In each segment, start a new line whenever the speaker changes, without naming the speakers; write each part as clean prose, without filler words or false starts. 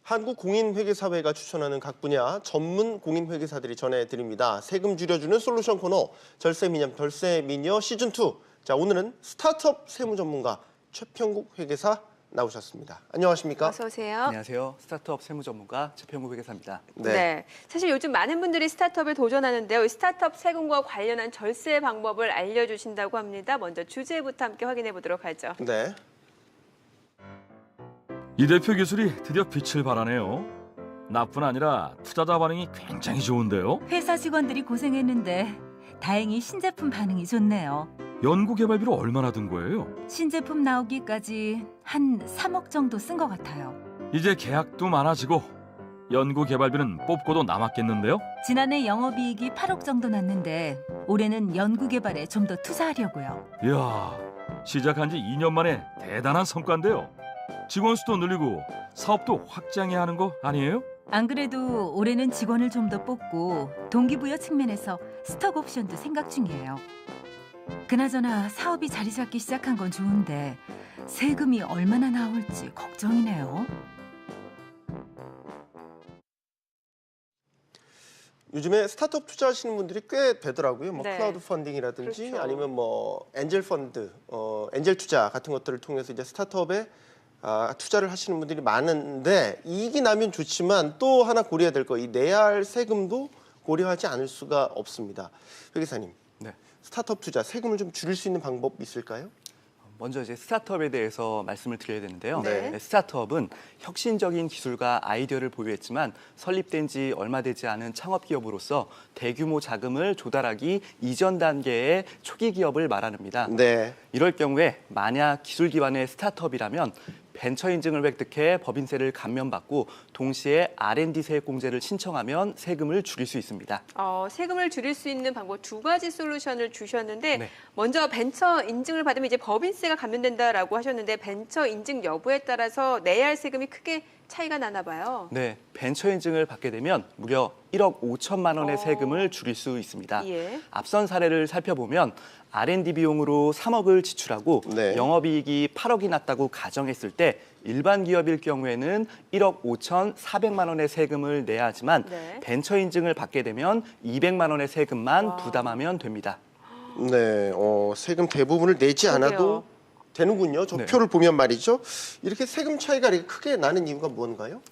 한국공인회계사회가 추천하는 각 분야 전문 공인회계사들이 전해드립니다. 세금 줄여주는 솔루션 코너 절세미녀 시즌2. 자, 오늘은 스타트업 세무 전문가 최평국 회계사 나오셨습니다. 안녕하십니까?
어서 오세요.
안녕하세요. 스타트업 세무 전문가 최평국 회계사입니다.
네. 사실 요즘 많은 분들이 스타트업에 도전하는데요. 이 스타트업 세금과 관련한 절세 방법을 알려주신다고 합니다. 먼저 주제부터 함께 확인해 보도록 하죠.
네.
이 대표 기술이 드디어 빛을 발하네요. 나뿐 아니라 투자자 반응이 굉장히 좋은데요.
회사 직원들이 고생했는데 다행히 신제품 반응이 좋네요.
연구개발비로 얼마나 든 거예요?
신제품 나오기까지 한 3억 정도 쓴 것 같아요.
이제 계약도 많아지고 연구개발비는 뽑고도 남았겠는데요?
지난해 영업이익이 8억 정도 났는데 올해는 연구개발에 좀 더 투자하려고요.
이야, 시작한 지 2년 만에 대단한 성과인데요. 직원 수도 늘리고 사업도 확장해야 하는 거 아니에요?
안 그래도 올해는 직원을 좀 더 뽑고 동기부여 측면에서 스톡 옵션도 생각 중이에요. 그나저나 사업이 자리 잡기 시작한 건 좋은데 세금이 얼마나 나올지 걱정이네요.
요즘에 스타트업 투자하시는 분들이 꽤 되더라고요. 뭐
네.
클라우드 펀딩이라든지
그렇죠.
아니면 뭐 엔젤 펀드, 엔젤 투자 같은 것들을 통해서 이제 스타트업에 투자를 하시는 분들이 많은데 이익이 나면 좋지만 또 하나 고려해야 될 거, 이 내야 할 세금도 고려하지 않을 수가 없습니다. 회계사님,
네.
스타트업 투자 세금을 좀 줄일 수 있는 방법 있을까요?
먼저 이제 스타트업에 대해서 말씀을 드려야 되는데요.
네.
스타트업은 혁신적인 기술과 아이디어를 보유했지만 설립된 지 얼마 되지 않은 창업 기업으로서 대규모 자금을 조달하기 이전 단계의 초기 기업을 말합니다.
네.
이럴 경우에 만약 기술 기반의 스타트업이라면 벤처 인증을 획득해 법인세를 감면받고 동시에 R&D 세액공제를 신청하면 세금을 줄일 수 있습니다.
세금을 줄일 수 있는 방법 두 가지 솔루션을 주셨는데
네.
먼저 벤처 인증을 받으면 이제 법인세가 감면된다라고 하셨는데 벤처 인증 여부에 따라서 내야 할 세금이 크게 차이가 나나 봐요.
네, 벤처 인증을 받게 되면 무려 1억 5천만 원의 세금을 줄일 수 있습니다.
예.
앞선 사례를 살펴보면 R&D 비용으로 3억을 지출하고
네.
영업이익이 8억이 났다고 가정했을 때 일반 기업일 경우에는 1억 5,400만 원의 세금을 내야 하지만
네.
벤처 인증을 받게 되면 200만 원의 세금만 부담하면 됩니다.
네, 세금 대부분을 내지 않아도
그러게요.
되는군요. 저
네.
표를 보면 말이죠. 이렇게 세금 차이가 이렇게 크게 나는 이유가 뭔가요?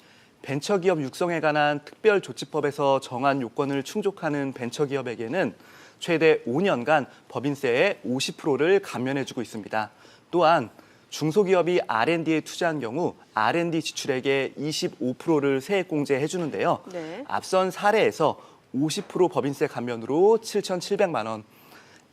벤처기업 육성에 관한 특별조치법에서 정한 요건을 충족하는 벤처기업에게는 최대 5년간 법인세의 50%를 감면해주고 있습니다. 또한 중소기업이 R&D에 투자한 경우 R&D 지출액의 25%를 세액공제해주는데요.
네.
앞선 사례에서 50% 법인세 감면으로 7,700만 원,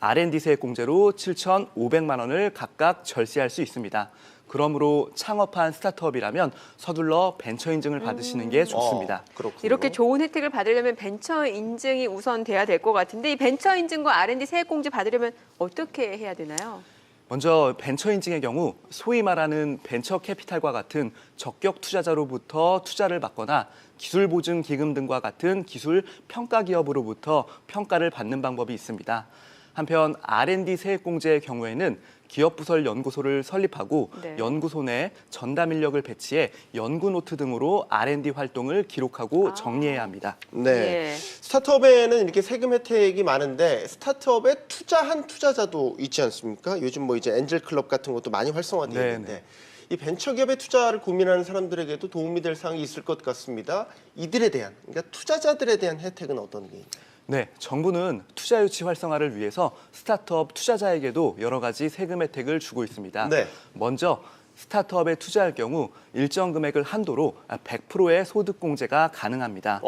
R&D 세액공제로 7,500만 원을 각각 절세할 수 있습니다. 그러므로 창업한 스타트업이라면 서둘러 벤처 인증을 받으시는 게 좋습니다.
그렇군요.
이렇게 좋은 혜택을 받으려면 벤처 인증이 우선 돼야 될 것 같은데 이 벤처 인증과 R&D 세액공제 받으려면 어떻게 해야 되나요?
먼저 벤처 인증의 경우 소위 말하는 벤처 캐피탈과 같은 적격 투자자로부터 투자를 받거나 기술 보증 기금 등과 같은 기술 평가 기업으로부터 평가를 받는 방법이 있습니다. 한편 R&D 세액공제의 경우에는 기업부설 연구소를 설립하고
네.
연구소 내 전담 인력을 배치해 연구노트 등으로 R&D 활동을 기록하고 정리해야 합니다.
네.
예.
스타트업에는 이렇게 세금 혜택이 많은데 스타트업에 투자한 투자자도 있지 않습니까? 요즘 뭐 이제 엔젤 클럽 같은 것도 많이 활성화되어
네,
있는데
네.
이 벤처기업의 투자를 고민하는 사람들에게도 도움이 될 사항이 있을 것 같습니다. 이들에 대한, 그러니까 투자자들에 대한 혜택은 어떤 게 있나요?
네, 정부는 투자 유치 활성화를 위해서 스타트업 투자자에게도 여러 가지 세금 혜택을 주고 있습니다.
네.
먼저 스타트업에 투자할 경우 일정 금액을 한도로 100%의 소득 공제가 가능합니다.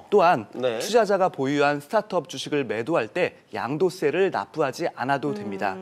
또한
네.
투자자가 보유한 스타트업 주식을 매도할 때 양도세를 납부하지 않아도 됩니다.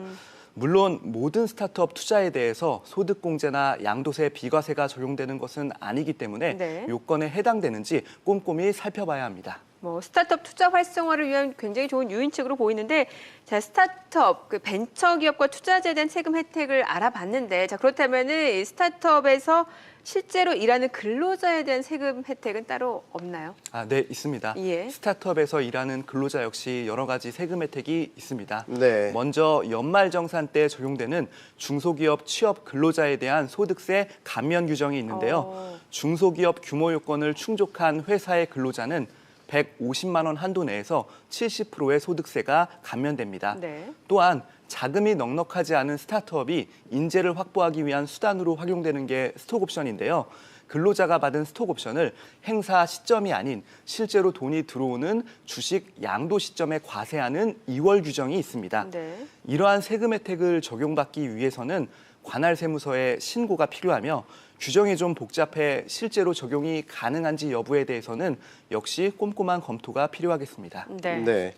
물론 모든 스타트업 투자에 대해서 소득공제나 양도세 비과세가 적용되는 것은 아니기 때문에
네.
요건에 해당되는지 꼼꼼히 살펴봐야 합니다.
스타트업 투자 활성화를 위한 굉장히 좋은 유인책으로 보이는데, 자, 스타트업, 벤처 기업과 투자자에 대한 세금 혜택을 알아봤는데, 자, 그렇다면은 이 스타트업에서 실제로 일하는 근로자에 대한 세금 혜택은 따로 없나요?
네, 있습니다.
예.
스타트업에서 일하는 근로자 역시 여러 가지 세금 혜택이 있습니다.
네.
먼저 연말정산 때 적용되는 중소기업 취업 근로자에 대한 소득세 감면 규정이 있는데요. 중소기업 규모 요건을 충족한 회사의 근로자는 150만 원 한도 내에서 70%의 소득세가 감면됩니다.
네.
또한 자금이 넉넉하지 않은 스타트업이 인재를 확보하기 위한 수단으로 활용되는 게 스톡옵션인데요. 근로자가 받은 스톡옵션을 행사 시점이 아닌 실제로 돈이 들어오는 주식 양도 시점에 과세하는 2월 규정이 있습니다.
네.
이러한 세금 혜택을 적용받기 위해서는 관할 세무서에 신고가 필요하며 규정이 좀 복잡해 실제로 적용이 가능한지 여부에 대해서는 역시 꼼꼼한 검토가 필요하겠습니다.
네.
네.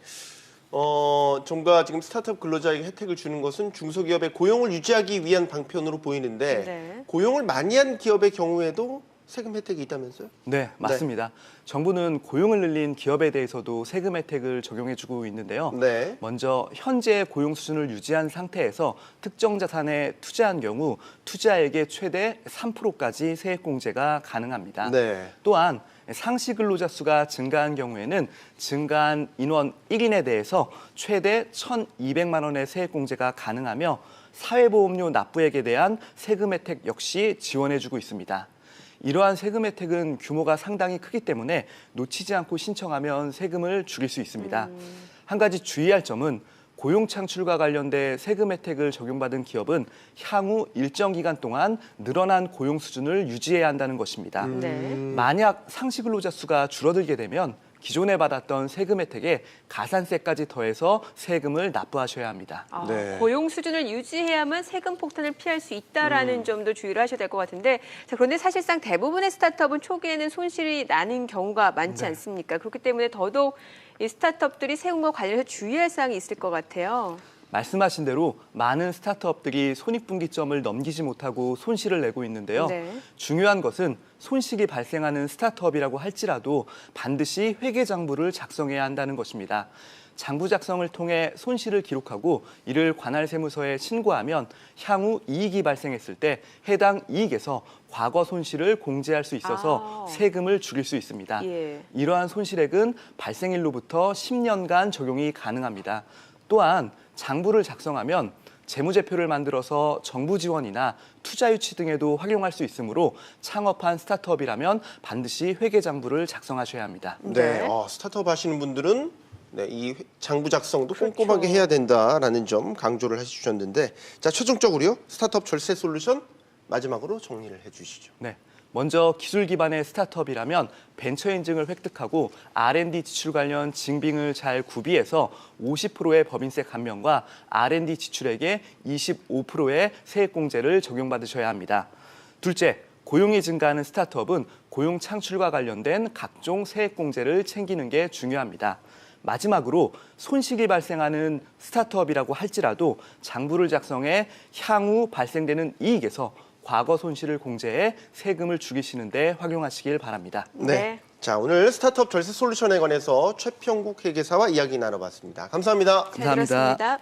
정부가 지금 스타트업 근로자에게 혜택을 주는 것은 중소기업의 고용을 유지하기 위한 방편으로 보이는데
네.
고용을 많이 한 기업의 경우에도 세금 혜택이 있다면서요?
네, 맞습니다. 정부는 고용을 늘린 기업에 대해서도 세금 혜택을 적용해주고 있는데요.
네.
먼저 현재 고용 수준을 유지한 상태에서 특정 자산에 투자한 경우 투자액의 최대 3%까지 세액공제가 가능합니다.
네.
또한 상시 근로자 수가 증가한 경우에는 증가한 인원 1인에 대해서 최대 1,200만 원의 세액공제가 가능하며 사회보험료 납부액에 대한 세금 혜택 역시 지원해주고 있습니다. 이러한 세금 혜택은 규모가 상당히 크기 때문에 놓치지 않고 신청하면 세금을 줄일 수 있습니다. 한 가지 주의할 점은 고용 창출과 관련돼 세금 혜택을 적용받은 기업은 향후 일정 기간 동안 늘어난 고용 수준을 유지해야 한다는 것입니다.
네.
만약 상시 근로자 수가 줄어들게 되면 기존에 받았던 세금 혜택에 가산세까지 더해서 세금을 납부하셔야 합니다.
네.
고용 수준을 유지해야만 세금 폭탄을 피할 수 있다라는 점도 주의를 하셔야 될 것 같은데, 자, 그런데 사실상 대부분의 스타트업은 초기에는 손실이 나는 경우가 많지 않습니까? 그렇기 때문에 더더욱 이 스타트업들이 세금과 관련해서 주의할 사항이 있을 것 같아요.
말씀하신 대로 많은 스타트업들이 손익분기점을 넘기지 못하고 손실을 내고 있는데요.
네.
중요한 것은 손실이 발생하는 스타트업이라고 할지라도 반드시 회계장부를 작성해야 한다는 것입니다. 장부 작성을 통해 손실을 기록하고 이를 관할 세무서에 신고하면 향후 이익이 발생했을 때 해당 이익에서 과거 손실을 공제할 수 있어서 세금을 줄일 수 있습니다.
예.
이러한 손실액은 발생일로부터 10년간 적용이 가능합니다. 또한 장부를 작성하면 재무제표를 만들어서 정부 지원이나 투자 유치 등에도 활용할 수 있으므로 창업한 스타트업이라면 반드시 회계장부를 작성하셔야 합니다.
네.
네.
스타트업 하시는 분들은 네, 이 장부 작성도
그렇죠.
꼼꼼하게 해야 된다라는 점 강조를 해주셨는데, 자, 최종적으로요, 스타트업 절세 솔루션 마지막으로 정리를 해주시죠.
네. 먼저 기술 기반의 스타트업이라면 벤처 인증을 획득하고 R&D 지출 관련 증빙을 잘 구비해서 50%의 법인세 감면과 R&D 지출액의 25%의 세액공제를 적용받으셔야 합니다. 둘째, 고용이 증가하는 스타트업은 고용 창출과 관련된 각종 세액공제를 챙기는 게 중요합니다. 마지막으로 손실이 발생하는 스타트업이라고 할지라도 장부를 작성해 향후 발생되는 이익에서 과거 손실을 공제해 세금을 줄이시는 데 활용하시길 바랍니다.
네.
자, 오늘 스타트업 절세 솔루션에 관해서 최평국 회계사와 이야기 나눠봤습니다. 감사합니다.
잘
감사합니다.
들었습니다.